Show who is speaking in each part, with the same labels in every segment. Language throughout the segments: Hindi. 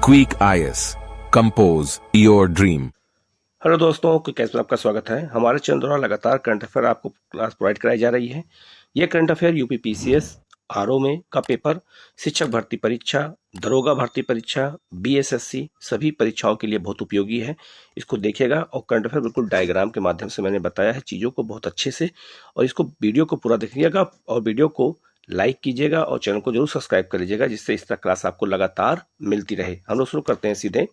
Speaker 1: Tweak IS. Compose your dream.
Speaker 2: Hello दोस्तों, कैसे आपका स्वागत है। हमारे चैनल द्वारा लगातार करंट अफेयर आपको क्लास प्रोवाइड कराई जा रही है। ये current affair UP PCS RO में का पेपर, शिक्षक भर्ती परीक्षा, दरोगा भर्ती परीक्षा, बीएसएससी सभी परीक्षाओं के लिए बहुत उपयोगी है। इसको देखिएगा और करंट अफेयर बिल्कुल डायग्राम के माध्यम से मैंने बताया है चीज़ों को बहुत अच्छे से, और इसको वीडियो को पूरा देखिएगा और वीडियो को लाइक कीजिएगा और चैनल को जरूर सब्सक्राइब कर लीजिएगा, जिससे इस तरह क्लास आपको लगातार मिलती रहे। हम लोग शुरू करते हैं सीधे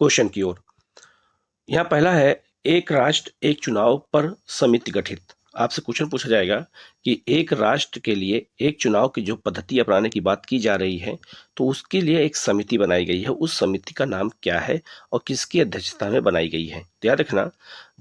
Speaker 2: क्वेश्चन की ओर। यहाँ पहला है, एक राष्ट्र एक चुनाव पर समिति गठित। आपसे क्वेश्चन पूछा जाएगा कि एक राष्ट्र के लिए एक चुनाव की जो पद्धति अपनाने की बात की जा रही है, तो उसके लिए एक समिति बनाई गई है। उस समिति का नाम क्या है और किसकी अध्यक्षता में बनाई गई है? तो याद रखना,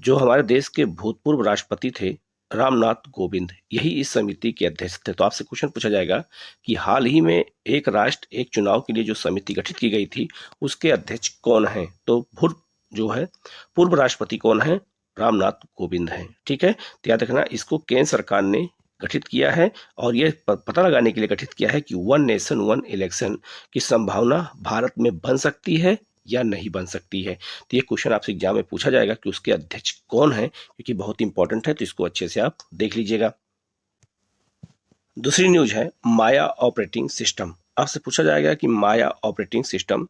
Speaker 2: जो हमारे देश के भूतपूर्व राष्ट्रपति थे रामनाथ कोविंद, यही इस समिति के अध्यक्ष थे। तो आपसे क्वेश्चन पूछा जाएगा कि हाल ही में एक राष्ट्र एक चुनाव के लिए जो समिति गठित की गई थी, उसके अध्यक्ष कौन है? तो पूर्व राष्ट्रपति कौन है? रामनाथ कोविंद हैं। ठीक है, तो याद रखना, इसको केंद्र सरकार ने गठित किया है और ये पता लगाने के लिए गठित किया है कि वन नेशन वन इलेक्शन की संभावना भारत में बन सकती है या नहीं बन सकती है। तो ये क्वेश्चन आपसे एग्जाम में पूछा जाएगा कि उसके अध्यक्ष कौन है, क्योंकि बहुत इंपॉर्टेंट है, तो इसको अच्छे से आप देख लीजिएगा। दूसरी न्यूज है माया ऑपरेटिंग सिस्टम। आपसे पूछा जाएगा कि माया ऑपरेटिंग सिस्टम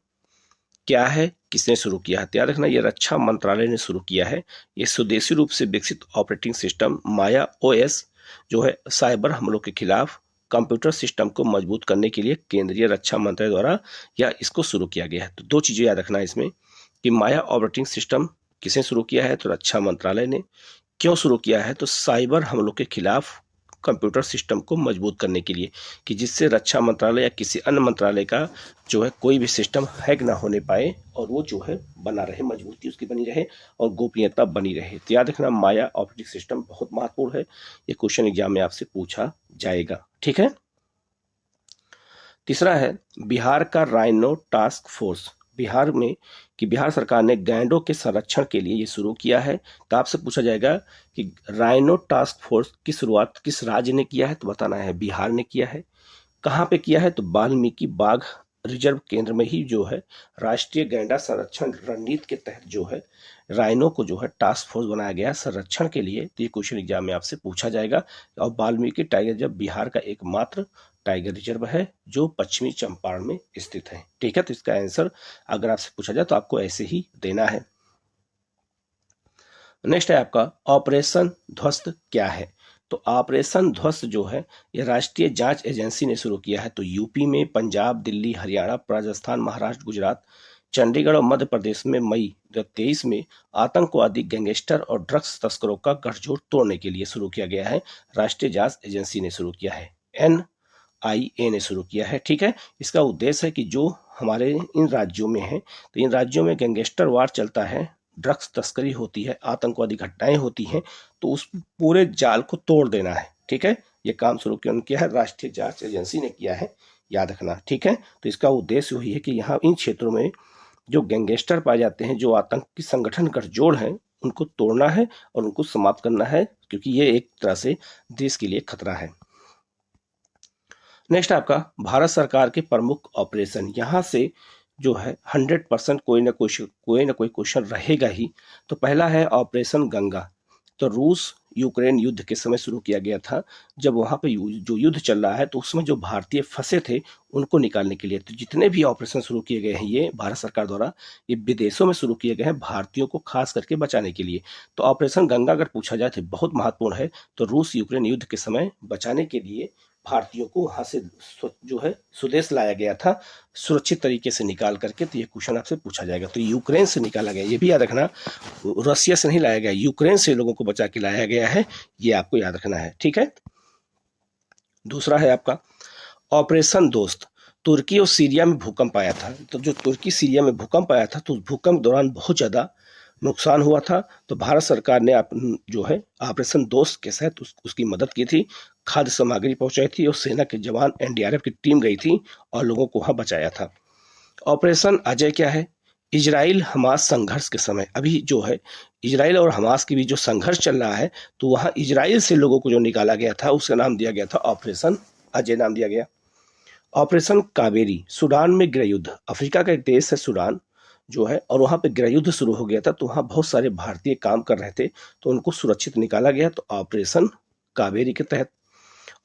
Speaker 2: क्या है, किसने शुरू किया है? तो याद रखना, ये रक्षा मंत्रालय ने शुरू किया है। ये स्वदेशी रूप से विकसित ऑपरेटिंग सिस्टम माया ओएस जो है, साइबर हमलों के खिलाफ कंप्यूटर सिस्टम को मजबूत करने के लिए केंद्रीय रक्षा मंत्रालय द्वारा या इसको शुरू किया गया है। तो दो चीजें याद रखना इसमें कि माया ऑपरेटिंग सिस्टम किसने शुरू किया है, तो रक्षा मंत्रालय ने। क्यों शुरू किया है? तो साइबर हमलों के खिलाफ कंप्यूटर सिस्टम को मजबूत करने के लिए, कि जिससे रक्षा मंत्रालय या किसी अन्य मंत्रालय का जो है कोई भी सिस्टम हैक ना होने पाए और वो जो है बना रहे, मजबूती उसकी बनी रहे और गोपनीयता बनी रहे। तो याद रखना, माया ऑपरेटिंग सिस्टम बहुत महत्वपूर्ण है। ये क्वेश्चन एग्जाम में आपसे पूछा जाएगा। ठीक है। तीसरा है बिहार का राइनो टास्क फोर्स। बिहार सरकार ने गैंडों के संरक्षण के लिए ये शुरू किया है। तो आपसे पूछा जाएगा कि राइनो टास्क फोर्स की शुरुआत किस राज्य ने किया है? तो बताना है बिहार ने किया है। कहाँ पे किया है? तो वाल्मीकि बाघ रिजर्व केंद्र में ही जो है राष्ट्रीय गैंडा संरक्षण रणनीति के तहत जो है राइनो को जो है टास्क फोर्स बनाया गया संरक्षण के लिए। तो ये क्वेश्चन एग्जाम में आपसे पूछा जाएगा। और वाल्मीकि टाइगर रिजर्व बिहार का एकमात्र टाइगर रिजर्व है जो पश्चिमी चंपारण में स्थित है। ठीक है, तो इसका आंसर अगर आपसे पूछा जाए तो आपको ऐसे ही देना है। नेक्स्ट है आपका ऑपरेशन ध्वस्त क्या है? तो ऑपरेशन ध्वस्त जो है ये राष्ट्रीय जांच एजेंसी ने शुरू किया है। तो यूपी में, पंजाब, दिल्ली, हरियाणा, राजस्थान, महाराष्ट्र, गुजरात, चंडीगढ़ और मध्य प्रदेश में मई 2023 में आतंकवादी, गैंगस्टर और ड्रग्स तस्करों का गठजोड़ तोड़ने के लिए शुरू किया गया है। राष्ट्रीय जांच एजेंसी ने शुरू किया है, NIA ने शुरू किया है। ठीक है, इसका उद्देश्य है कि जो हमारे इन राज्यों में है, तो इन राज्यों में गैंगस्टर वार चलता है, ड्रग्स तस्करी होती है, आतंकवादी घटनाएं होती हैं, तो उस पूरे जाल को तोड़ देना है। ठीक है, ये काम शुरू किया है, राष्ट्रीय जांच एजेंसी ने किया है, याद रखना। ठीक है, तो इसका उद्देश्य वही है कि यहाँ इन क्षेत्रों में जो गैंगस्टर पाए जाते हैं, जो आतंकी संगठन गठजोड़ हैं, उनको तोड़ना है और उनको समाप्त करना है, क्योंकि ये एक तरह से देश के लिए खतरा है। नेक्स्ट आपका भारत सरकार के प्रमुख ऑपरेशन। यहाँ से जो है 100% कोई ना कोई क्वेश्चन रहेगा ही। तो पहला है ऑपरेशन गंगा। तो रूस यूक्रेन युद्ध के समय शुरू किया गया था, जब वहां पे जो युद्ध चल रहा है, तो उसमें जो भारतीय फंसे थे उनको निकालने के लिए। तो जितने भी ऑपरेशन शुरू किए गए हैं ये भारत सरकार द्वारा, ये विदेशों में शुरू किए गए हैं भारतीयों को खास करके बचाने के लिए। तो ऑपरेशन गंगा अगर पूछा जाए तो बहुत महत्वपूर्ण है। तो रूस यूक्रेन युद्ध के समय बचाने के लिए भारतीयों को वहां से जो है स्वदेश लाया गया था, सुरक्षित तरीके से निकाल करके। तो ये क्वेश्चन आपसे पूछा जाएगा। तो यूक्रेन से निकाला गया, ये भी याद रखना, रसिया से नहीं लाया गया, यूक्रेन से लोगों को बचा के लाया गया है, ये आपको याद रखना है। ठीक है, दूसरा है आपका ऑपरेशन दोस्त। तुर्की और सीरिया में भूकंप आया था। तो जो तुर्की सीरिया में भूकंप आया था, तो उस भूकंप दौरान बहुत ज्यादा नुकसान हुआ था। तो भारत सरकार ने जो है ऑपरेशन दोस्त के तहत उसकी मदद की थी, खाद्य सामग्री पहुंचाई थी और सेना के जवान NDRF की टीम गई थी और लोगों को वहां बचाया था। ऑपरेशन अजय क्या है? इजराइल हमास संघर्ष के समय, अभी जो है इजराइल और हमास के बीच जो संघर्ष चल रहा है, तो वहां इजराइल से लोगों को जो निकाला गया था उसका नाम दिया गया था ऑपरेशन अजय, नाम दिया गया। ऑपरेशन कावेरी, सूडान में गृह युद्ध, अफ्रीका का एक देश है सूडान जो है, और वहां पे गृह युद्ध शुरू हो गया था, तो वहां बहुत सारे भारतीय काम कर रहे थे, तो उनको सुरक्षित निकाला गया, तो ऑपरेशन कावेरी के तहत।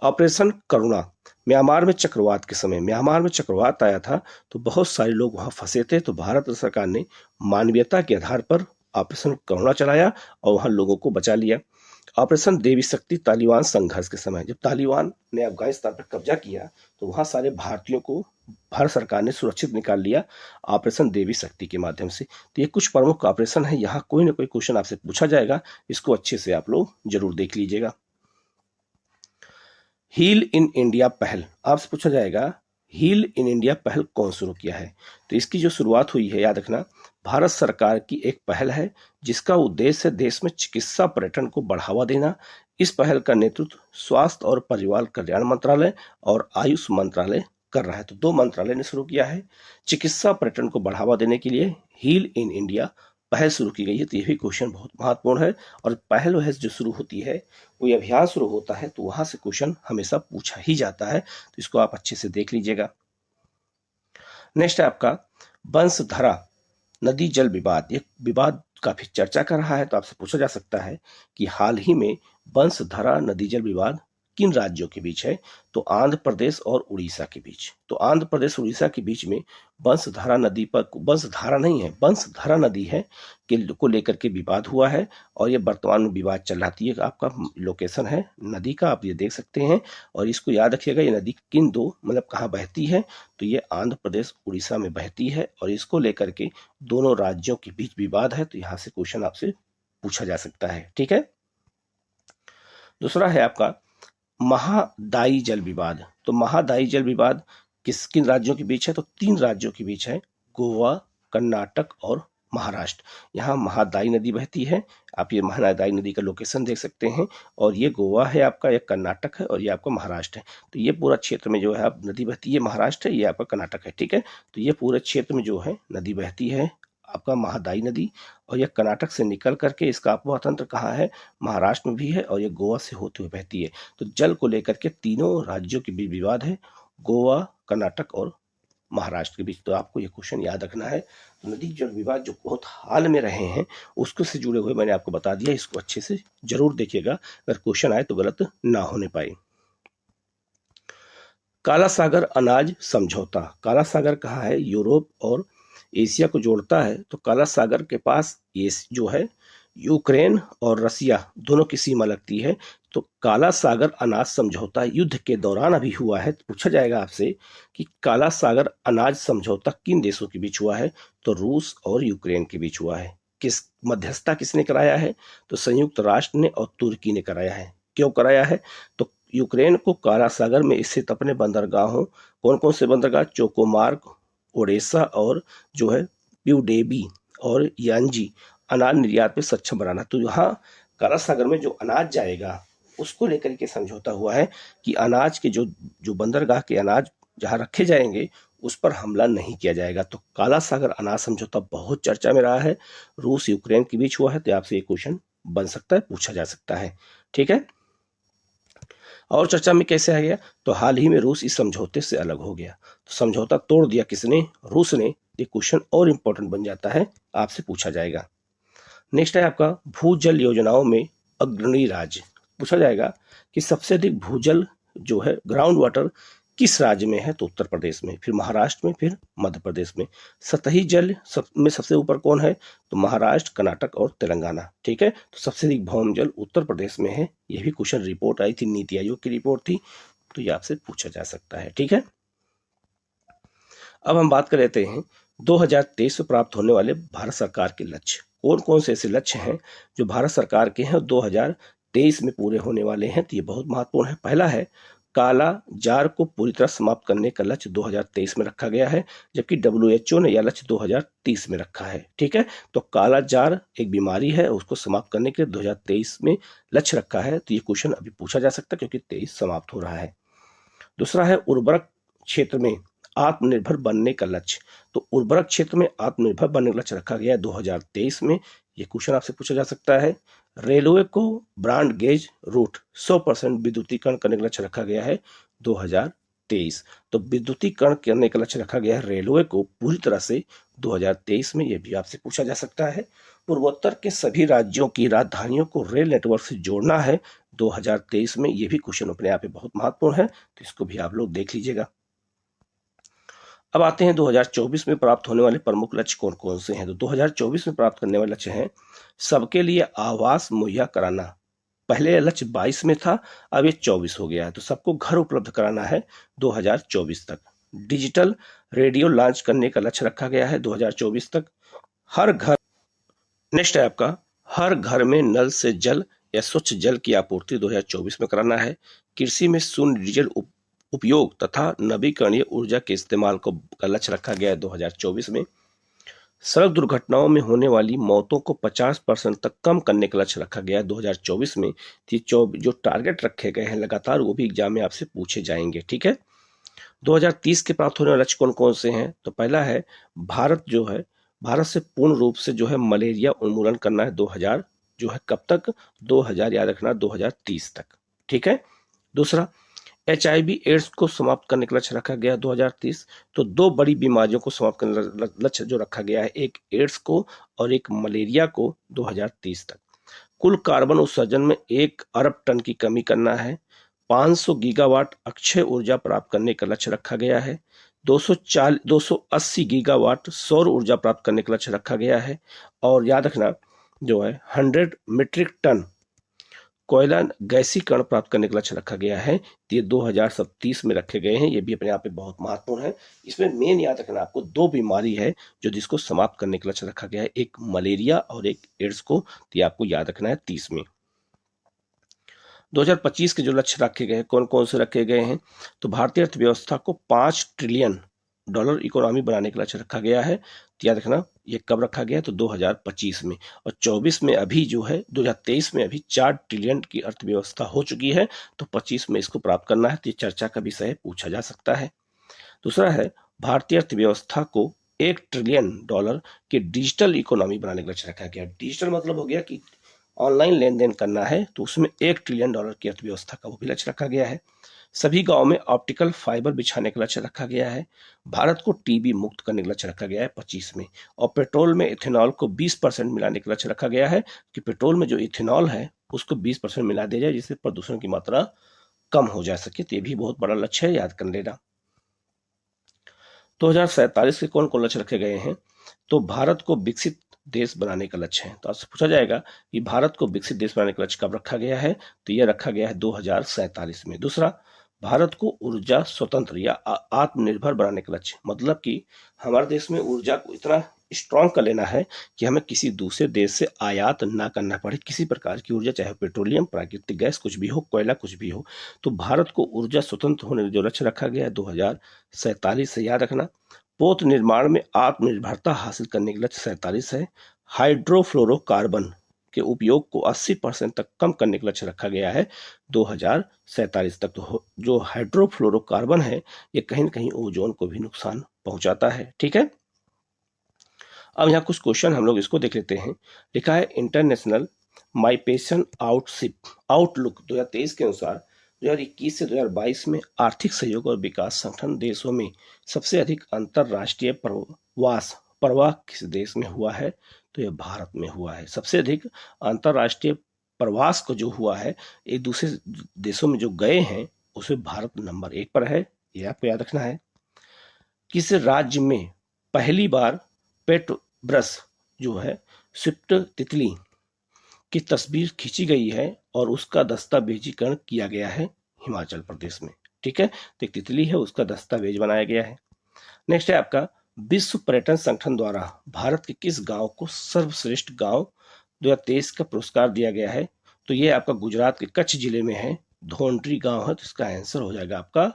Speaker 2: ऑपरेशन करुणा, म्यांमार में चक्रवात आया था, तो बहुत सारे लोग वहां फंसे थे, तो भारत सरकार ने मानवीयता के आधार पर ऑपरेशन करुणा चलाया और वहां लोगों को बचा लिया। ऑपरेशन देवी शक्ति, तालिबान संघर्ष के समय जब तालिबान ने अफगानिस्तान पर कब्जा किया, तो वहां सारे भारतीयों को भारत सरकार ने सुरक्षित निकाल लिया ऑपरेशन देवी शक्ति के माध्यम से। तो ये कुछ प्रमुख ऑपरेशन है, यहाँ कोई ना कोई क्वेश्चन आपसे पूछा जाएगा, इसको अच्छे से आप लोग जरूर देख लीजिएगा। हील इन इंडिया पहल, आपसे पूछा जाएगा हील इन इंडिया पहल कौन शुरू किया है? तो इसकी जो शुरुआत हुई है, याद रखना, भारत सरकार की एक पहल है जिसका उद्देश्य है देश में चिकित्सा पर्यटन को बढ़ावा देना। इस पहल का नेतृत्व स्वास्थ्य और परिवार कल्याण मंत्रालय और आयुष मंत्रालय कर रहा है। तो 2 मंत्रालय ने शुरू किया है। चिकित्सा पर्यटन को बढ़ावा देने के लिए हील इन इंडिया पहल शुरू की गई है। तो ये भी क्वेश्चन बहुत महत्वपूर्ण है, और पहल वह जो शुरू होती है, कोई अभियान शुरू होता है, तो वहां से क्वेश्चन हमेशा पूछा ही जाता है, तो इसको आप अच्छे से देख लीजिएगा। नेक्स्ट है आपका बंसधरा नदी जल विवाद। ये विवाद काफी चर्चा कर रहा है, तो आपसे पूछा जा सकता है कि हाल ही में बंसधरा नदी जल विवाद किन राज्यों के बीच है? तो आंध्र प्रदेश और उड़ीसा के बीच। तो आंध्र प्रदेश उड़ीसा के बीच में बंसधारा नदी पर, बंसधारा नहीं है, बंसधरा नदी है को लेकर के विवाद हुआ है, और ये वर्तमान में विवाद चल रहा है। ये आपका लोकेशन है नदी का, आप ये देख सकते हैं, और इसको याद रखिएगा, ये नदी किन दो मतलब कहाँ बहती है? तो ये आंध्र प्रदेश उड़ीसा में बहती है, और इसको लेकर के दोनों राज्यों के बीच विवाद है, तो यहाँ से क्वेश्चन आपसे पूछा जा सकता है। ठीक है। दूसरा है आपका महादायी जल विवाद। तो महादायी जल विवाद किन राज्यों के बीच है? तो 3 राज्यों के बीच है, गोवा, कर्नाटक और महाराष्ट्र। यहाँ महादायी नदी बहती है, आप ये महादायी नदी का लोकेशन देख सकते हैं, और ये गोवा है आपका, ये कर्नाटक है, और ये आपका महाराष्ट्र है। तो ये पूरा क्षेत्र में जो है आप नदी बहती है, महाराष्ट्र है, ये आपका कर्नाटक है। ठीक है। तो ये पूरे क्षेत्र में जो है नदी बहती है आपका महादायी नदी, और यह कर्नाटक से निकल करके इसका अपवाह तंत्र कहाँ है? महाराष्ट्र में भी है, और ये गोवा से होते हुए बहती है। तो जल को लेकर के तीनों राज्यों के बीच विवाद है, गोवा, कर्नाटक और महाराष्ट्र के बीच। तो आपको ये क्वेश्चन याद रखना है। तो नदी जल विवाद जो बहुत हाल में रहे हैं, उसको से जुड़े हुए मैंने आपको बता दिया, इसको अच्छे से जरूर देखिएगा, अगर क्वेश्चन आए तो गलत ना होने पाए। काला सागर अनाज समझौता, काला सागर कहाँ है? यूरोप और एशिया को जोड़ता है। तो काला सागर के पास ये जो है यूक्रेन और रसिया दोनों की सीमा लगती है। तो काला सागर अनाज समझौता युद्ध के दौरान अभी हुआ है। तो पूछा जाएगा आपसे कि काला सागर अनाज समझौता किन देशों के बीच हुआ है? तो रूस और यूक्रेन के बीच हुआ है। किस मध्यस्थता किसने कराया है? तो संयुक्त राष्ट्र ने और तुर्की ने कराया है। क्यों कराया है? तो यूक्रेन को काला सागर में स्थित अपने बंदरगाहों, कौन कौन से बंदरगाह? चोकोमार्क, ओडेसा और जो है प्यूडेबी और यानजी अनाज निर्यात में सक्षम बनाना। तो यहाँ काला सागर में जो अनाज जाएगा उसको लेकर के समझौता हुआ है कि अनाज के जो बंदरगाह के अनाज जहाँ रखे जाएंगे उस पर हमला नहीं किया जाएगा। तो काला सागर अनाज समझौता बहुत चर्चा में रहा है, रूस यूक्रेन के बीच हुआ है। तो आपसे ये क्वेश्चन बन सकता है, पूछा जा सकता है। ठीक है। और चर्चा में कैसे आ गया? तो हाल ही में रूस इस समझौते से अलग हो गया। तो समझौता तोड़ दिया किसने? रूस ने। ये क्वेश्चन और इंपॉर्टेंट बन जाता है, आपसे पूछा जाएगा। नेक्स्ट है आपका भूजल योजनाओं में अग्रणी राज्य। पूछा जाएगा कि सबसे अधिक भूजल जो है ग्राउंड वाटर किस राज्य में है? तो उत्तर प्रदेश में, फिर महाराष्ट्र में, फिर मध्य प्रदेश में। सतही जल में सबसे ऊपर कौन है? तो महाराष्ट्र, कर्नाटक और तेलंगाना। ठीक है। तो सबसे अधिक भौम जल उत्तर प्रदेश में है। यह भी क्वेश्चन रिपोर्ट आई थी, नीति आयोग की रिपोर्ट थी, तो ये आपसे पूछा जा सकता है। ठीक है। अब हम बात कर लेते हैं 2023 में प्राप्त होने वाले भारत सरकार के लक्ष्य। कौन कौन से ऐसे लक्ष्य हैं जो भारत सरकार के हैं 2023 में पूरे होने वाले हैं? तो ये बहुत महत्वपूर्ण है। पहला है काला जार को पूरी तरह समाप्त करने का लक्ष्य 2023 में रखा गया है, जबकि WHO ने यह लक्ष्य 2030 में रखा है। ठीक है। तो काला जार एक बीमारी है, उसको समाप्त करने के लिए 2023 में लक्ष्य रखा है। तो ये क्वेश्चन अभी पूछा जा सकता है क्योंकि 23 समाप्त हो रहा है। दूसरा है उर्वरक क्षेत्र में आत्मनिर्भर बनने का लक्ष्य। तो उर्वरक क्षेत्र में आत्मनिर्भर बनने का लक्ष्य रखा गया है 2023 में। ये क्वेश्चन आपसे पूछा जा सकता है। रेलवे को ब्रॉड गेज रूट 100% विद्युतीकरण करने का लक्ष्य रखा गया है 2023 2023। तो विद्युतीकरण करने का लक्ष्य रखा गया है रेलवे को पूरी तरह से 2023 में। यह भी आपसे पूछा जा सकता है। पूर्वोत्तर के सभी राज्यों की राजधानियों को रेल नेटवर्क से जोड़ना है 2023 में। यह भी क्वेश्चन अपने आप में बहुत महत्वपूर्ण है, तो इसको भी आप लोग देख लीजिएगा। अब आते हैं 2024 में प्राप्त होने वाले प्रमुख लक्ष्य कौन कौन से हैं। तो 2024 में प्राप्त करने वाले लक्ष्य हैं सबके लिए आवास मुहैया कराना। पहले लक्ष्य 22 में था, अब ये 24 हो गया है। तो सबको घर उपलब्ध कराना है 2024 तक। डिजिटल रेडियो लॉन्च करने का लक्ष्य रखा गया है 2024 तक। हर घर नेक्स्ट है आपका हर घर में नल से जल या स्वच्छ जल की आपूर्ति 2024 में कराना है। कृषि में शून्य डीजल उपयोग तथा नवीकरणीय ऊर्जा के इस्तेमाल को का लक्ष्य रखा गया है 2024 में। सड़क दुर्घटनाओं में होने वाली मौतों को 50% तक कम करने का लक्ष्य रखा गया है 2024 में। जो टारगेट रखे गए हैं लगातार वो भी एग्जाम में आपसे पूछे जाएंगे, ठीक है। 2030 के प्राप्त होने वाले लक्ष्य कौन कौन से हैं। तो पहला है भारत से पूर्ण रूप से मलेरिया उन्मूलन करना है 2000 कब तक, 2000 याद रखना 2030 तक, ठीक है। दूसरा HIV एड्स को समाप्त करने का लक्ष्य रखा गया 2030। तो दो बड़ी बीमारियों को समाप्त करने का लक्ष्य जो रखा गया है, एक एड्स को और एक मलेरिया को 2030 तक। कुल कार्बन उत्सर्जन में 1 अरब टन की कमी करना है। 500 गीगावाट अक्षय ऊर्जा प्राप्त करने का लक्ष्य रखा गया है। 280 गीगावाट सौर ऊर्जा प्राप्त करने का लक्ष्य रखा गया है। और याद रखना 100 मीट्रिक टन कोयला गैसीकरण प्राप्त करने का लक्ष्य रखा गया है। ये 2037 में रखे गए हैं। ये भी अपने आप में बहुत महत्वपूर्ण है। इसमें मेन याद रखना आपको दो बीमारी है जिसको समाप्त करने का लक्ष्य रखा गया है, एक मलेरिया और एक एड्स को। तो ये आपको याद रखना है 30 में। 2025 के जो लक्ष्य रखे गए हैं कौन कौन से रखे गए हैं। तो भारतीय अर्थव्यवस्था को $5 ट्रिलियन इकोनॉमी बनाने का लक्ष्य रखा गया है। तो याद रखना ये कब रखा गया है, तो 2025 में। और 24 में अभी 2023 में अभी 4 ट्रिलियन की अर्थव्यवस्था हो चुकी है। तो 25 में इसको प्राप्त करना है। तो ये चर्चा का विषय पूछा जा सकता है। दूसरा है भारतीय अर्थव्यवस्था को $1 ट्रिलियन की डिजिटल इकोनॉमी बनाने का लक्ष्य रखा गया। डिजिटल मतलब हो गया कि ऑनलाइन लेन देन करना है, तो उसमें $1 ट्रिलियन की अर्थव्यवस्था का वो भी लक्ष्य रखा गया है। सभी गांव में ऑप्टिकल फाइबर बिछाने का लक्ष्य रखा गया है। भारत को टीबी मुक्त करने का लक्ष्य रखा गया है 25 में। और पेट्रोल में इथेनॉल को 20% मिलाने का लक्ष्य रखा गया है कि पेट्रोल में जो इथेनॉल है उसको 20% मिला दिया जाए जिससे प्रदूषण की मात्रा कम हो जा सके। तो ये भी बहुत बड़ा लक्ष्य है, याद कर लेना। 2047 के कौन कौन लक्ष्य रखे गए हैं। तो भारत को विकसित देश बनाने का लक्ष्य है। तो आपसे पूछा जाएगा कि भारत को विकसित देश बनाने का लक्ष्य कब रखा गया है। तो यह रखा गया है 2047 में। दूसरा भारत को ऊर्जा स्वतंत्र या आत्मनिर्भर बनाने का लक्ष्य, मतलब कि हमारे देश में ऊर्जा को इतना स्ट्रांग कर लेना है कि हमें किसी दूसरे देश से आयात ना करना पड़े किसी प्रकार की ऊर्जा, चाहे पेट्रोलियम, प्राकृतिक गैस कुछ भी हो, कोयला कुछ भी हो। तो भारत को ऊर्जा स्वतंत्र होने का जो लक्ष्य रखा गया है 2047 से, याद रखना। पोत निर्माण में आत्मनिर्भरता हासिल करने का लक्ष्य 47 है। हाइड्रोफ्लोरोकार्बन के उपयोग को 80% तक कम करने का लक्ष्य रखा गया है 2047 तक। तो जो हाइड्रोफ्लोरोकार्बन है ये कहीं न कहीं ओजोन को भी नुकसान पहुंचाता है, ठीक है। अब यहाँ कुछ क्वेश्चन हम लोग इसको देख लेते हैं। लिखा है इंटरनेशनल माइग्रेशन आउटलुक 2023 के अनुसार 2021 से 2022 में आर्थिक सहयोग और विकास संगठन देशों में सबसे अधिक अंतरराष्ट्रीय प्रवाह किस देश में हुआ है। तो यह भारत में हुआ है। सबसे अधिक अंतरराष्ट्रीय प्रवास को जो हुआ है एक दूसरे देशों में जो गए हैं उसमें भारत नंबर 1 पर है। यह आपको याद रखना है। किस राज्य में पहली बार पेट ब्रश स्विफ्ट तितली की तस्वीर खींची गई है और उसका दस्तावेजीकरण किया गया है। हिमाचल प्रदेश में, ठीक है। तो एक तितली है उसका दस्तावेज बनाया गया है। नेक्स्ट है आपका विश्व पर्यटन संगठन द्वारा भारत के किस गांव को सर्वश्रेष्ठ गांव 2023 का पुरस्कार दिया गया है। तो ये आपका गुजरात के कच्छ जिले में है, धोंड्री गांव है। तो इसका आंसर हो जाएगा आपका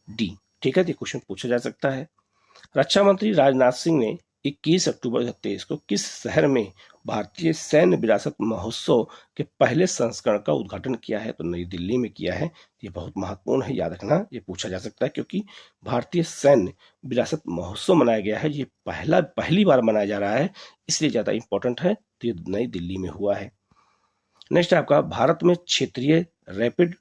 Speaker 2: डी, ठीक है। तो क्वेश्चन पूछा जा सकता है। रक्षा मंत्री राजनाथ सिंह ने 21 अक्टूबर 2023 को किस शहर में भारतीय सैन्य विरासत महोत्सव के पहले संस्करण का उद्घाटन किया है। तो नई दिल्ली में किया है। ये बहुत महत्वपूर्ण है, याद रखना। ये पूछा जा सकता है क्योंकि भारतीय सैन्य विरासत महोत्सव मनाया गया है। ये पहली बार मनाया जा रहा है, इसलिए ज्यादा इंपॉर्टेंट है। तो ये नई दिल्ली में हुआ है। नेक्स्ट आपका भारत में क्षेत्रीय रैपिड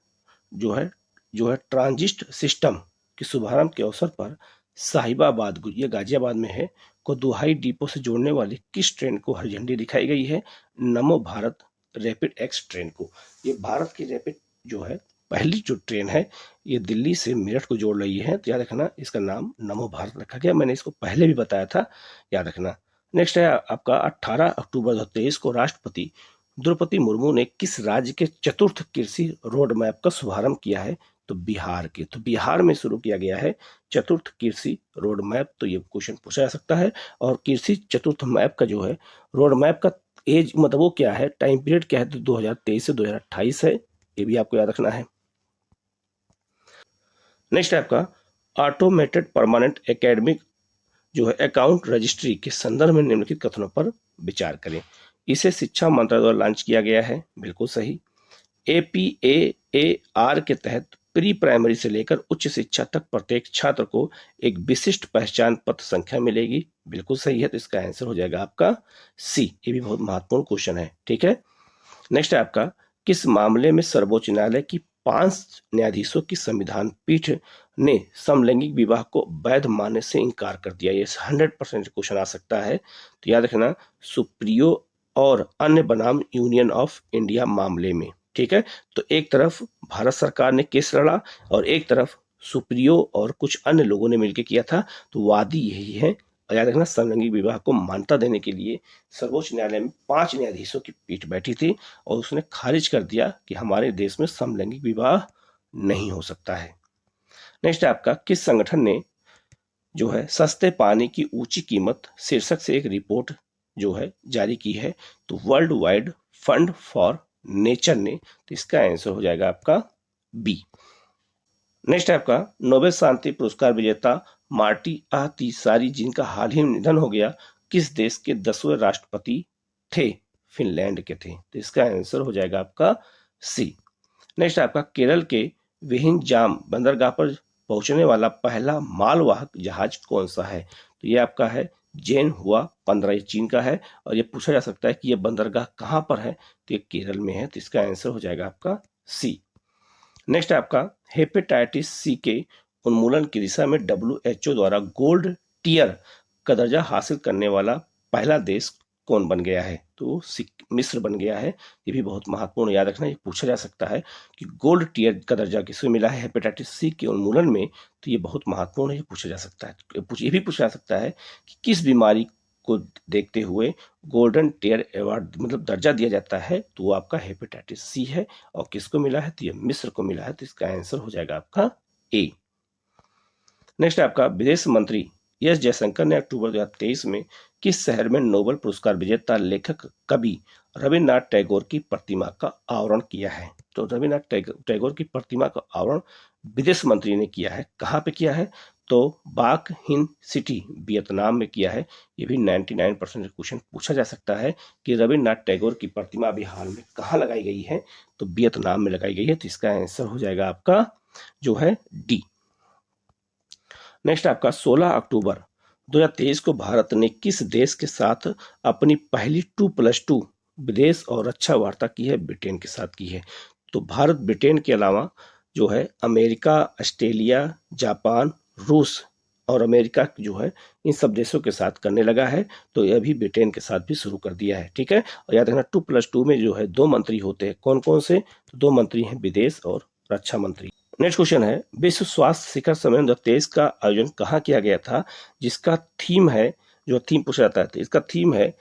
Speaker 2: जो है ट्रांजिट सिस्टम के शुभारंभ के अवसर पर साहिबाबाद, ये गाजियाबाद में है, को दुहाई डिपो से जोड़ने वाली किस ट्रेन को हरी झंडी दिखाई गई है? नमो भारत रैपिड एक्स ट्रेन को। ये भारत की रैपिड जो है पहली जो ट्रेन है, ये दिल्ली से मेरठ को जोड़ रही है, तो याद रखना इसका नाम नमो भारत रखा गया। मैंने इसको पहले भी बताया था, याद रखना। नेक्स्ट है आपका 18 अक्टूबर 2023 को राष्ट्रपति द्रौपदी मुर्मू ने किस राज्य के चतुर्थ कृषि रोड मैप का शुभारंभ किया है? तो बिहार के। तो बिहार में शुरू किया गया है चतुर्थ कृषि रोड मैप। तो ये क्वेश्चन पूछा जा सकता है। और कृषि चतुर्थ मैप का जो है रोड मैप का एज मतलब वो क्या है, टाइम पीरियड क्या है? तो 2023 से 2028 है, ये भी आपको याद रखना है। नेक्स्ट है आपका ऑटोमेटेड परमानेंट एकेडमिक जो है अकाउंट रजिस्ट्री के संदर्भ में निम्नलिखित कथनों पर विचार करें। इसे शिक्षा मंत्रालय द्वारा लॉन्च किया गया है, बिल्कुल सही। APAAR के तहत प्री प्राइमरी से लेकर उच्च शिक्षा तक प्रत्येक छात्र को एक विशिष्ट पहचान पत्र संख्या मिलेगी, बिल्कुल सही है। तो इसका आंसर हो जाएगा आपका सी। ये भी बहुत महत्वपूर्ण क्वेश्चन है, ठीक है। नेक्स्ट है आपका किस मामले में सर्वोच्च न्यायालय की 5 न्यायाधीशों की संविधान पीठ ने समलैंगिक विवाह को वैध मानने से इनकार कर दिया? ये 100% क्वेश्चन आ सकता है, तो याद रखना सुप्रियो और अन्य बनाम यूनियन ऑफ इंडिया मामले में, ठीक है। तो एक तरफ भारत सरकार ने केस लड़ा और एक तरफ सुप्रियो और कुछ अन्य लोगों ने मिलकर किया था, तो वादी यही है। और याद रखना समलैंगिक विवाह को मान्यता देने के लिए सर्वोच्च न्यायालय में 5 न्यायाधीशों की पीठ बैठी थी और उसने खारिज कर दिया कि हमारे देश में समलैंगिक विवाह नहीं हो सकता है। नेक्स्ट है आपका किस संगठन ने जो है सस्ते पानी की ऊंची कीमत शीर्षक से एक रिपोर्ट जो है जारी की है? तो world wide fund for nature ने। तो इसका आंसर हो जाएगा आपका बी। नेक्स्ट है आपका नोबेल शांति पुरस्कार विजेता मार्टी आहतिसारी, जिनका हाल ही में निधन हो गया, किस देश के 10वें राष्ट्रपति थे? फिनलैंड के थे। तो इसका आंसर हो जाएगा आपका सी। नेक्स्ट आपका केरल के विहिंजाम बंदरगाह पर पहुंचने वाला पहला मालवाहक जहाज कौन सा है? तो ये आपका है जेन हुआ 15, ये चीन का है। और ये पूछा जा सकता है कि ये बंदरगाह कहां पर है? तो ये केरल में है। तो इसका आंसर हो जाएगा आपका सी। नेक्स्ट आपका हेपेटाइटिस सी के उन्मूलन की दिशा में WHO द्वारा गोल्ड टियर का दर्जा हासिल करने वाला पहला देश कौन बन गया है? तो मिस्र बन गया है। ये भी बहुत महत्वपूर्ण, याद रखना, ये पूछा जा सकता है कि गोल्ड टियर का दर्जा किसको मिला है हेपेटाइटिस सी के उन्मूलन में। तो ये बहुत महत्वपूर्ण है, ये पूछा जा सकता है। ये भी पूछा जा सकता है कि किस बीमारी को देखते हुए गोल्डन टियर अवार्ड मतलब दर्जा दिया जाता है? तो वो आपका हेपेटाइटिस सी है। और किसको मिला है? तो ये मिस्र को मिला है। तो इसका आंसर हो जाएगा आपका ए। नेक्स्ट आपका विदेश मंत्री एस जयशंकर ने अक्टूबर 2023 में किस शहर में नोबेल पुरस्कार विजेता लेखक कवि रविन्द्रनाथ टैगोर की प्रतिमा का आवरण किया है? तो रविन्द्रनाथ टैगोर की प्रतिमा का आवरण विदेश मंत्री ने किया है। कहाँ पे किया है? तो बाक हिन सिटी वियतनाम में किया है। ये भी 99% क्वेश्चन पूछा जा सकता है कि रविन्द्रनाथ टैगोर की प्रतिमा अभी हाल में कहाँ लगाई गई है? तो वियतनाम में लगाई गई है। तो इसका आंसर हो जाएगा आपका जो है डी। नेक्स्ट आपका 16 अक्टूबर 2023 को भारत ने किस देश के साथ अपनी पहली 2+2 विदेश और रक्षा वार्ता की है? ब्रिटेन के साथ की है। तो भारत ब्रिटेन के अलावा जो है अमेरिका, ऑस्ट्रेलिया, जापान, रूस और अमेरिका जो है इन सब देशों के साथ करने लगा है। तो यह भी ब्रिटेन के साथ भी शुरू कर दिया है, ठीक है। और याद रखना 2+2 में जो है 2 मंत्री होते हैं। कौन कौन से? तो 2 मंत्री हैं विदेश और रक्षा मंत्री। नेक्स्ट क्वेश्चन है विश्व स्वास्थ्य शिखर सम्मेलन 2023 का आयोजन कहाँ किया गया था? जिसका थीम है, जो थीम पूछा जाता है, तो इसका थीम है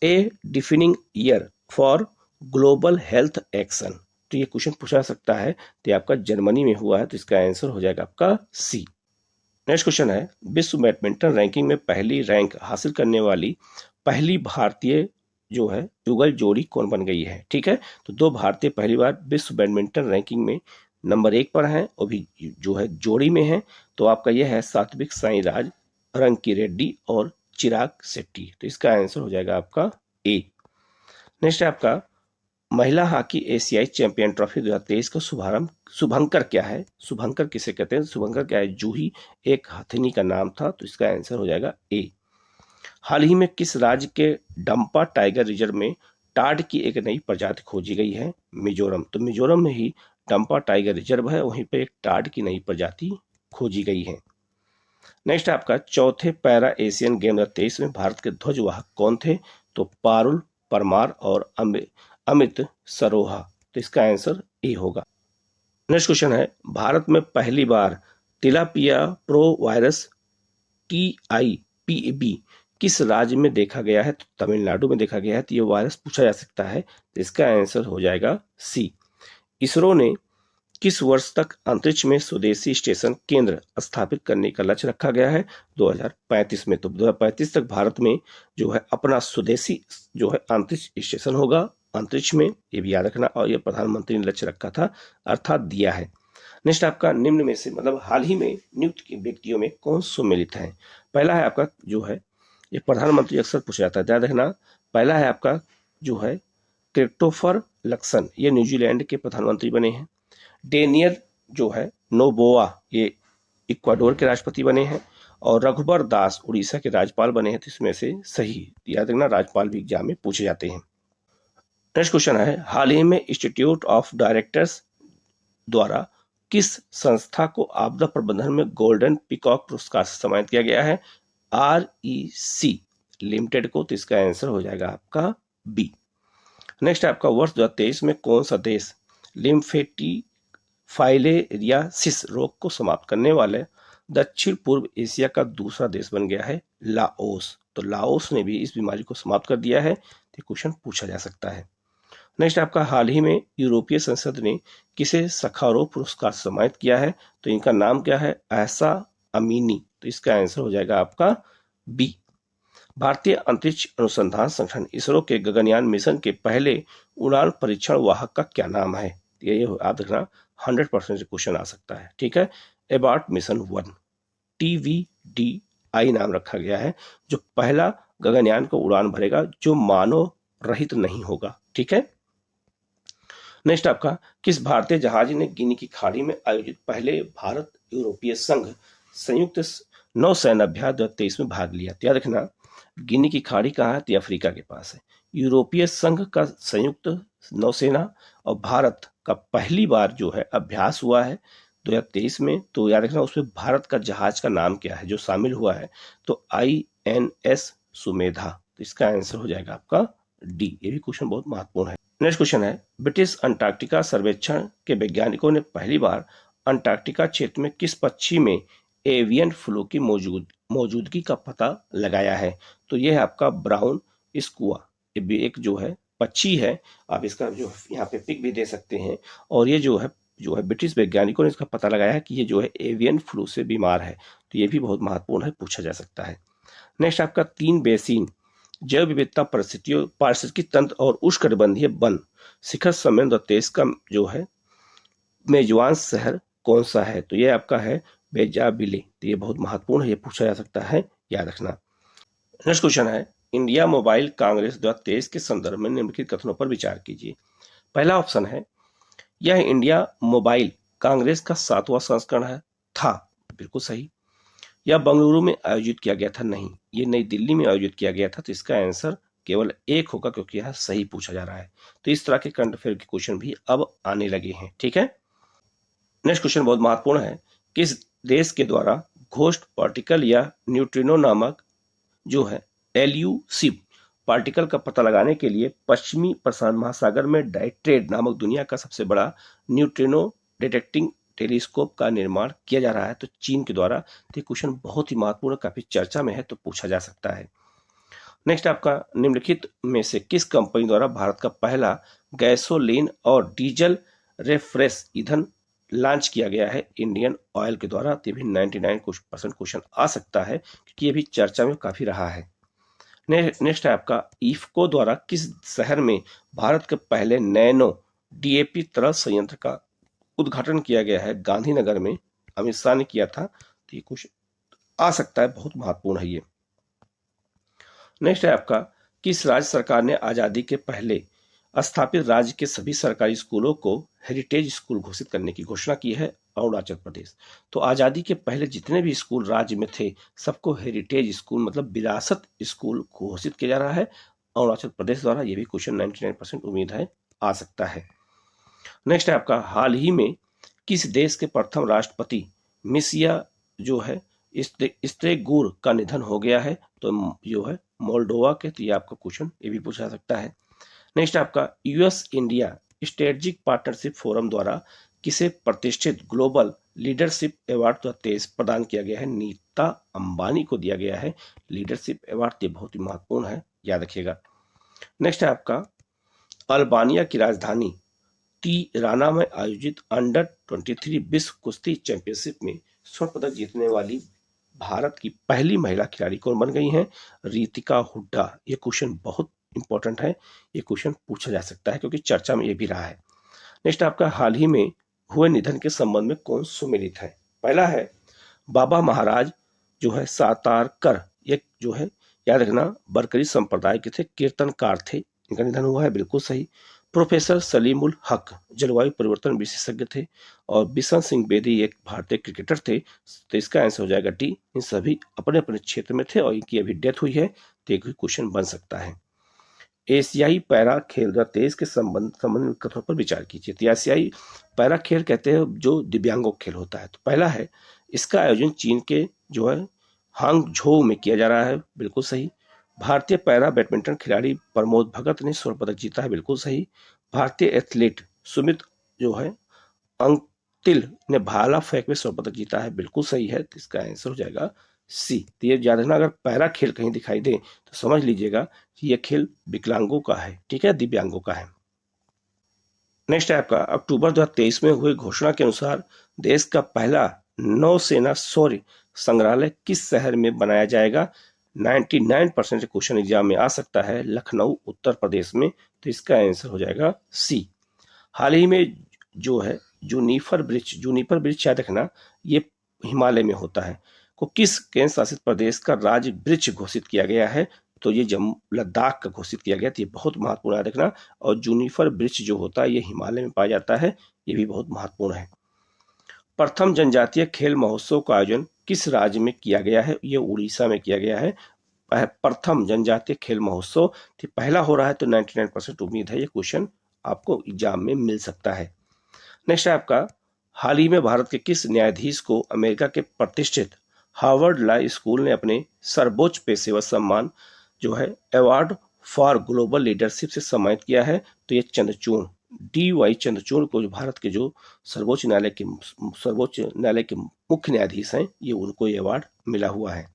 Speaker 2: a defining year for global health action. तो ये क्वेश्चन पूछा जा सकता है। तो आपका जर्मनी में हुआ है। तो इसका आंसर हो जाएगा आपका सी। नेक्स्ट क्वेश्चन है विश्व बैडमिंटन रैंकिंग में पहली रैंक हासिल करने वाली पहली भारतीय जो है युगल जोड़ी कौन बन गई है? ठीक है, तो 2 भारतीय पहली बार विश्व बैडमिंटन रैंकिंग में नंबर 1 पर हैं और भी जो है जोड़ी में है। तो आपका यह है सात्विक साईराज, रंकी रेड्डी और चिराग शेट्टी। तो इसका आंसर हो जाएगा आपका ए। नेक्स्ट है आपका महिला हॉकी एशियाई चैंपियन ट्रॉफी 2023 का शुभारंभ शुभंकर क्या है? शुभंकर किसे कहते हैं? शुभंकर क्या है? जूही एक हथिनी का नाम था। तो इसका आंसर हो जाएगा ए। हाल ही में किस राज्य के डंपा टाइगर रिजर्व में टाड की एक नई प्रजाति खोजी गई है? मिजोरम। तो मिजोरम में ही डंपा टाइगर रिजर्व है, वहीं पे एक टाड की नई प्रजाति खोजी गई हैं। नेक्स्ट आपका चौथे पैरा एशियन गेम 2023 में भारत के ध्वजवाहक कौन थे? तो पारुल परमार और अमित सरोहा। तो इसका आंसर ए होगा। नेक्स्ट क्वेश्चन है, भारत में पहली बार तिलापिया प्रो वायरस TIPB किस राज्य में देखा गया है? तो तमिलनाडु में देखा गया है। तो ये वायरस पूछा जा सकता है, तो इसका आंसर हो जाएगा सी। इसरो ने किस वर्ष तक अंतरिक्ष में स्वदेशी स्टेशन केंद्र स्थापित करने का लक्ष्य रखा गया है? 2035 में। तो 2035 तक भारत में जो है अपना स्वदेशी जो है अंतरिक्ष स्टेशन होगा अंतरिक्ष में, ये भी याद रखना। और ये प्रधानमंत्री ने लक्ष्य रखा था, अर्थात दिया है। नेक्स्ट आपका निम्न में से मतलब हाल ही में नियुक्त व्यक्तियों में कौन सुमेलित है? पहला है आपका जो है, ये प्रधानमंत्री अक्सर पूछा जाता है, याद रखना। पहला है आपका जो है क्रिस्टोफर लक्सन, ये न्यूजीलैंड के प्रधानमंत्री बने हैं। डेनियल जो है नोबोआ, ये इक्वाडोर के राष्ट्रपति बने हैं। और रघुबर दास उड़ीसा के राज्यपाल बने हैं। तो इसमें से सही याद रखना, राज्यपाल भी एग्जाम में पूछे जाते हैं। नेक्स्ट क्वेश्चन है, हाल ही में इंस्टीट्यूट ऑफ डायरेक्टर्स द्वारा किस संस्था को आपदा प्रबंधन में गोल्डन पीकॉक पुरस्कार से सम्मानित किया गया है? REC लिमिटेड को। तो इसका आंसर हो जाएगा आपका बी। नेक्स्ट आपका वर्ष 2023 में कौन सा देश लिम्फेटिफाइलेरियासिस रोग को समाप्त करने वाले दक्षिण पूर्व एशिया का दूसरा देश बन गया है? लाओस। तो लाओस ने भी इस बीमारी को समाप्त कर दिया है। तो क्वेश्चन पूछा जा सकता है। नेक्स्ट आपका हाल ही में यूरोपीय संसद ने किसे सखारोव पुरस्कार से सम्मानित किया है? तो इनका नाम क्या है? ऐसा अमीनी। तो इसका आंसर हो जाएगा आपका बी। भारतीय अंतरिक्ष अनुसंधान संगठन इसरो के गगनयान मिशन के पहले उड़ान परीक्षण वाहक का क्या नाम है? ये याद रखना, 100% क्वेश्चन आ सकता है। ठीक है, एबार्ट मिशन 1 TVDI नाम रखा गया है, जो पहला गगनयान को उड़ान भरेगा जो मानव रहित नहीं होगा। ठीक है। नेक्स्ट आपका किस भारतीय जहाज ने गिनी की खाड़ी में आयोजित पहले भारत यूरोपीय संघ संयुक्त नौसैन्य अभ्यास 2023 में भाग लिया? तो याद रखना, गिनी की खाड़ी कहाँ है? तो अफ्रीका के पास है। यूरोपीय संघ का संयुक्त नौसेना और भारत का पहली बार जो है अभ्यास हुआ है 2023 में। तो याद रखना, उसमें भारत का जहाज का नाम क्या है जो शामिल हुआ है? तो INS सुमेधा। तो इसका आंसर हो जाएगा आपका डी। ये भी क्वेश्चन बहुत महत्वपूर्ण है। नेक्स्ट क्वेश्चन है, ब्रिटिश अंटार्कटिका सर्वेक्षण के वैज्ञानिकों ने पहली बार अंटार्कटिका क्षेत्र में किस पक्षी में एवियन फ्लू की मौजूदगी का पता लगाया है? तो यह है आपका ब्राउन स्कुआ। ये भी एक जो है पक्षी है, आप इसका जो यहाँ पे पिक भी दे सकते हैं। और ये जो है ब्रिटिश वैज्ञानिकों ने इसका पता लगाया है कि ये जो है एवियन फ्लू से बीमार है। तो ये भी बहुत महत्वपूर्ण है, पूछा जा सकता है। नेक्स्ट आपका 3 बेसिन जैव विविधता पारिस्थितिकी तंत्र और उष्णकटिबंधीय वन शिखर सम्मेलन 2023 का जो है मेजबान शहर कौन सा है? तो ये आपका है बेजाबिले। तो ये बहुत महत्वपूर्ण है, ये पूछा जा सकता है, याद रखना। नेक्स्ट क्वेश्चन है, इंडिया मोबाइल कांग्रेस 2023 के संदर्भ में निम्नलिखित कथनों पर विचार कीजिए। पहला ऑप्शन है, यह इंडिया मोबाइल कांग्रेस का 7वां संस्करण है। था, बिल्कुल सही। यह बंगलुरु में आयोजित किया गया था? नहीं, ये नई दिल्ली में आयोजित किया गया था। तो इसका आंसर केवल एक होगा, क्योंकि यह सही पूछा जा रहा है। तो इस तरह के करंट अफेयर के क्वेश्चन भी अब आने लगे हैं। ठीक है। नेक्स्ट क्वेश्चन बहुत महत्वपूर्ण है, किस देश के द्वारा घोस्ट पार्टिकल या न्यूट्रिनो नामक जो है एल्यूसिव पार्टिकल का पता लगाने के लिए पश्चिमी प्रशांत महासागर में डाइट्रेड नामक दुनिया का सबसे बड़ा न्यूट्रिनो डिटेक्टिंग टेलीस्कोप का निर्माण किया जा रहा है? तो चीन के द्वारा। तो क्वेश्चन बहुत ही महत्वपूर्ण, काफी चर्चा में है, तो पूछा जा सकता है। नेक्स्ट आपका निम्नलिखित में से किस कंपनी द्वारा भारत का पहला गैसोलीन और डीजल रेफ्रेश ईंधन लॉन्च किया गया है? इंडियन ऑयल के द्वारा। तो भी 99% क्वेश्चन आ सकता है, क्योंकि ये भी चर्चा में काफी रहा है। नेक्स्ट है आपका इफको द्वारा किस शहर में भारत के पहले नैनो DAP तरल संयंत्र का उद्घाटन किया गया है? गांधीनगर में, अमित शाह ने किया था। तो ये क्वेश्चन आ सकता है, बहुत महत्वपूर्ण है ये। नेक्स्ट है आपका किस राज्य सरकार ने आजादी के पहले स्थापित राज्य के सभी सरकारी स्कूलों को हेरिटेज स्कूल घोषित करने की घोषणा की है? अरुणाचल प्रदेश। तो आजादी के पहले जितने भी स्कूल राज्य में थे सबको हेरिटेज स्कूल मतलब विरासत स्कूल घोषित किया जा रहा है अरुणाचल प्रदेश द्वारा। ये भी क्वेश्चन 99% उम्मीद है आ सकता है। नेक्स्ट है आपका हाल ही में किस देश के प्रथम राष्ट्रपति मिसिया जो है स्त्रेगुर का निधन हो गया है, तो जो है मोल्डोवा के, तो ये आपका क्वेश्चन ये भी पूछा सकता है। नेक्स्ट आपका US India strategic partnership forum द्वारा किसे प्रतिष्ठित ग्लोबल लीडरशिप अवार्ड 2023 प्रदान किया गया है? नीता अंबानी को दिया गया है लीडरशिप अवार्ड, ये बहुत ही महत्वपूर्ण है, याद रखिएगा। नेक्स्ट है आपका अल्बानिया की राजधानी तिराना में आयोजित अंडर 23 विश्व कुश्ती चैंपियनशिप में स्वर्ण पदक जीतने वाली भारत की पहली महिला खिलाड़ी कौन बन गई हैं? रितिका हुड्डा। ये क्वेश्चन बहुत इंपॉर्टेंट है, ये क्वेश्चन पूछा जा सकता है क्योंकि चर्चा में ये भी रहा है। नेक्स्ट आपका हाल ही में हुए निधन के संबंध में कौन सुमेलित है? पहला है बाबा महाराज जो है सातारकर, ये जो है याद रखना बरकरी संप्रदाय के थे, कीर्तनकार थे, इनका निधन हुआ है, बिल्कुल सही। प्रोफेसर सलीमुल हक जलवायु परिवर्तन विशेषज्ञ थे, और बिशन सिंह बेदी एक भारतीय क्रिकेटर थे, तो इसका आंसर हो जाएगा डी। इन सभी अपने अपने क्षेत्र में थे और इनकी अभी डेथ हुई है, तो एक क्वेश्चन बन सकता है। एशियाई पैरा खेल 2023 के संबंध कथनों पर विचार कीजिए। तो एशियाई पैरा खेल कहते हैं जो दिव्यांगों खेल होता है। तो पहला है इसका आयोजन चीन के जो है हांगझोउ में किया जा रहा है, बिल्कुल सही। भारतीय पैरा बैडमिंटन खिलाड़ी प्रमोद भगत ने स्वर्ण पदक जीता है, बिल्कुल सही। भारतीय एथलीट सुमित जो है अंतिल ने भाला फेंक में स्वर्ण पदक जीता है, बिल्कुल सही है, तो इसका आंसर हो जाएगा सी। तो ये याद रखना, अगर पैरा खेल कहीं दिखाई दे तो समझ लीजिएगा कि यह खेल विकलांगों का है, ठीक है, दिव्यांगों का है। नेक्स्ट है आपका अक्टूबर 2023 में हुई घोषणा के अनुसार देश का पहला नौसेना शौर्य संग्रहालय किस शहर में बनाया जाएगा? 99% क्वेश्चन एग्जाम में आ सकता है, लखनऊ उत्तर प्रदेश में, तो इसका आंसर हो जाएगा सी। हाल ही में जो है जूनिपर वृक्ष याद रखना, ये हिमालय में होता है, को किस केंद्र शासित प्रदेश का राज्य वृक्ष घोषित किया गया है? तो ये जम्मू लद्दाख का घोषित किया गया, तो ये बहुत महत्वपूर्ण याद रखना। और जूनिपर वृक्ष जो होता है ये हिमालय में पाया जाता है, ये भी बहुत महत्वपूर्ण है। प्रथम जनजातीय खेल महोत्सव का आयोजन किस राज्य में किया गया है? ये उड़ीसा में किया गया है। प्रथम जनजातीय खेल महोत्सव पहला हो रहा है, तो 99% उम्मीद है ये क्वेश्चन आपको एग्जाम में मिल सकता है। नेक्स्ट है आपका हाल ही में भारत के किस न्यायाधीश को अमेरिका के प्रतिष्ठित हार्वर्ड लॉ स्कूल ने अपने सर्वोच्च पेशेवर सम्मान जो है अवार्ड फॉर ग्लोबल लीडरशिप से सम्मानित किया है? तो ये चंद्रचूड़, DY चंद्रचूड़ को जो भारत के जो सर्वोच्च न्यायालय के मुख्य न्यायाधीश हैं, ये उनको ये अवार्ड मिला हुआ है।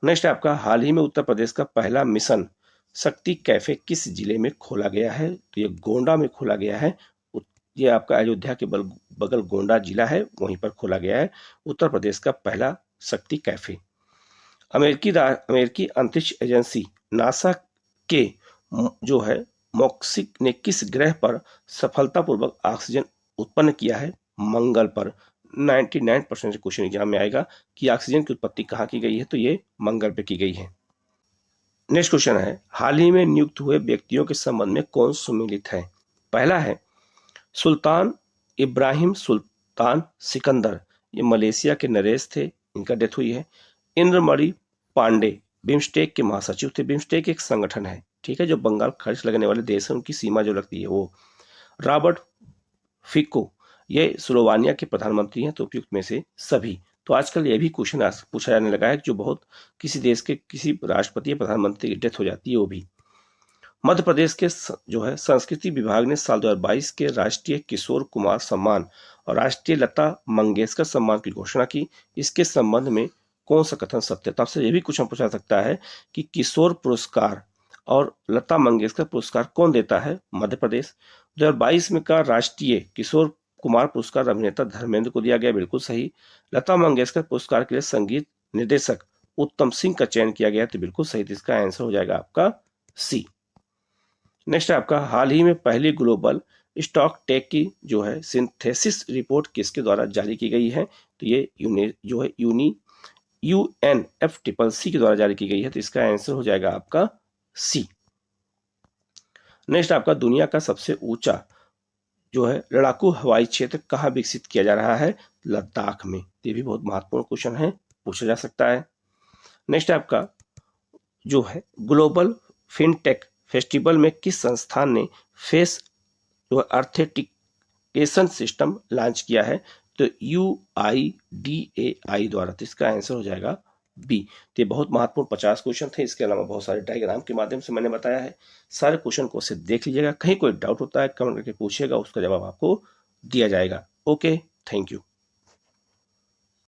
Speaker 2: नेक्स्ट आपका हाल ही में उत्तर प्रदेश का पहला मिशन शक्ति कैफे किस जिले में खोला गया है? तो ये गोंडा में खोला गया है। ये आपका अयोध्या के बगल गोंडा जिला है, वहीं पर खोला गया है उत्तर प्रदेश का पहला शक्ति कैफे। अमेरिकी अंतरिक्ष एजेंसी नासा के जो है मॉक्सिक ने किस ग्रह पर सफलतापूर्वक ऑक्सीजन उत्पन्न किया है? मंगल पर। 99% क्वेश्चन एग्जाम में आएगा कि ऑक्सीजन की उत्पत्ति कहाँ की गई है, तो ये मंगल पे की गई है। नेक्स्ट क्वेश्चन है हाल ही में नियुक्त हुए व्यक्तियों के संबंध में कौन सुमेलित है? पहला है सुल्तान इब्राहिम सुल्तान सिकंदर, ये मलेशिया के नरेश थे, इनका डेथ हुई है। इंद्रमणि पांडे बिम्स्टेक के महासचिव थे, बिम्स्टेक एक संगठन है, ठीक है, जो बंगाल खाड़ी से लगने वाले देश हैं उनकी सीमा जो लगती है वो। रॉबर्ट फिको ये स्लोवानिया के प्रधानमंत्री हैं, तो उपयुक्त में से सभी। तो आजकल ये भी क्वेश्चन पूछा जाने लगा है जो बहुत किसी देश के किसी राष्ट्रपति या प्रधानमंत्री की डेथ हो जाती है वो भी। मध्य प्रदेश के जो है संस्कृति विभाग ने साल 2022 के राष्ट्रीय किशोर कुमार सम्मान और राष्ट्रीय लता मंगेशकर सम्मान की घोषणा की। इसके संबंध में कौन सा कथन सत्य? तो आपसे ये भी क्वेश्चन पूछा सकता है कि किशोर पुरस्कार और लता मंगेशकर पुरस्कार कौन देता है? मध्य प्रदेश। 2022 में का राष्ट्रीय किशोर कुमार पुरस्कार अभिनेता धर्मेंद्र को दिया गया, बिल्कुल सही। लता मंगेशकर पुरस्कार के लिए संगीत निर्देशक उत्तम सिंह का चयन किया गया, तो बिल्कुल सही। इसका आंसर हो जाएगा आपका सी। नेक्स्ट आपका हाल ही में पहली ग्लोबल स्टॉक टेक की जो है सिंथेसिस रिपोर्ट किसके द्वारा जारी की गई है? तो ये UNFCCC के द्वारा जारी की गई है, तो इसका आंसर हो जाएगा आपका सी। नेक्स्ट आपका दुनिया का सबसे ऊंचा जो है लड़ाकू हवाई क्षेत्र कहाँ विकसित किया जा रहा है? लद्दाख में। ये भी बहुत महत्वपूर्ण क्वेश्चन है, पूछा जा सकता है। नेक्स्ट आपका जो है ग्लोबल फिनटेक फेस्टिवल में किस संस्थान ने फेस जो ऑथेंटिकेशन सिस्टम लॉन्च किया है? तो UIDAI द्वारा, तो इसका आंसर हो जाएगा बी। तो ये बहुत महत्वपूर्ण 50 क्वेश्चन थे, इसके अलावा बहुत सारे डायग्राम के माध्यम से मैंने बताया है। सारे क्वेश्चन को से देख लीजिएगा, कहीं कोई डाउट होता है कमेंट करके पूछिएगा, उसका जवाब आपको दिया जाएगा। Okay, thank you.